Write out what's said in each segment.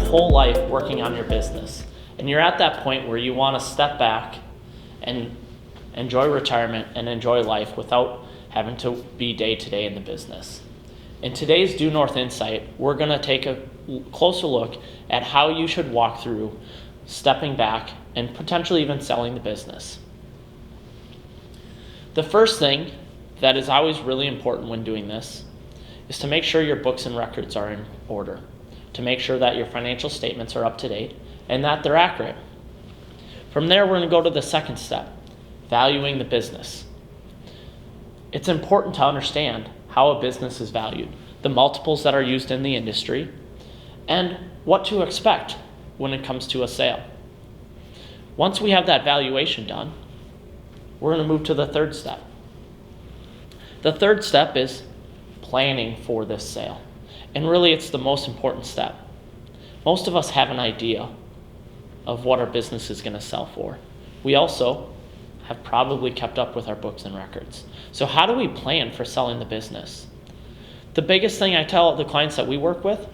whole life working on your business, and you're at that point where you want to step back and enjoy retirement and enjoy life without having to be day-to-day in the business. In today's DueNorth Insight, we're going to take a closer look at how you should walk through stepping back and potentially even selling the business. The first thing that is always really important when doing this is to make sure your books and records are in order, to make sure that your financial statements are up to date and that they're accurate. From there, we're going to go to the second step, valuing the business. It's important to understand how a business is valued, the multiples that are used in the industry, and what to expect when it comes to a sale. Once we have that valuation done, we're going to move to the third step. The third step is planning for this sale. And really, it's the most important step. Most of us have an idea of what our business is going to sell for. We also have probably kept up with our books and records. So how do we plan for selling the business? The biggest thing I tell the clients that we work with,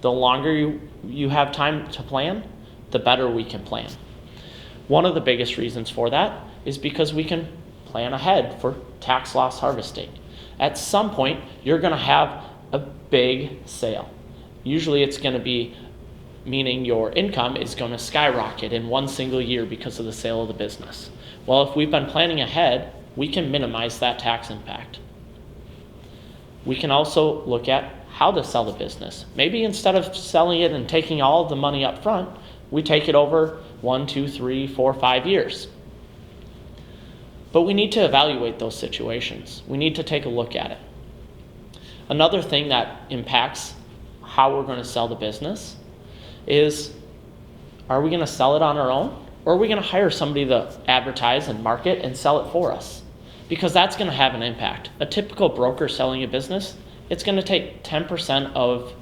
the longer you have time to plan, the better we can plan. One of the biggest reasons for that is because we can plan ahead for tax loss harvesting. At some point, you're going to have a big sale. Usually it's going to be meaning your income is going to skyrocket in one single year because of the sale of the business. Well, if we've been planning ahead, we can minimize that tax impact. We can also look at how to sell the business. Maybe instead of selling it and taking all of the money up front, we take it over 1, 2, 3, 4, 5 years. But we need to evaluate those situations. We need to take a look at it. Another thing that impacts how we're going to sell the business is, are we going to sell it on our own? Or are we going to hire somebody to advertise and market and sell it for us? Because that's going to have an impact. A typical broker selling a business, it's going to take 10% of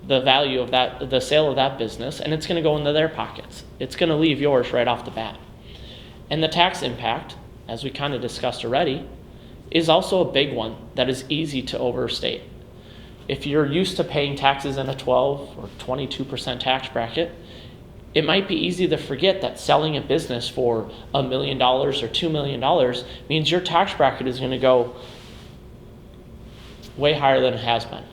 the value of the sale of that business, and it's going to go into their pockets. It's going to leave yours right off the bat. And the tax impact, as we kind of discussed already, is also a big one that is easy to overstate. If you're used to paying taxes in a 12 or 22% tax bracket, it might be easy to forget that selling a business for $1 million or $2 million means your tax bracket is going to go way higher than it has been.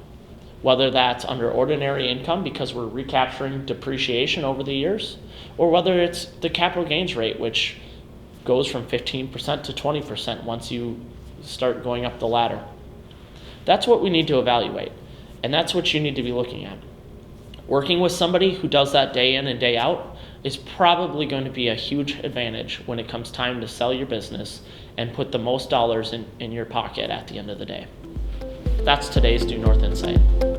Whether that's under ordinary income because we're recapturing depreciation over the years, or whether it's the capital gains rate, which goes from 15% to 20% once you start going up the ladder. That's what we need to evaluate, and that's what you need to be looking at. Working with somebody who does that day in and day out is probably going to be a huge advantage when it comes time to sell your business and put the most dollars in your pocket at the end of the day. That's today's DueNorth Insight.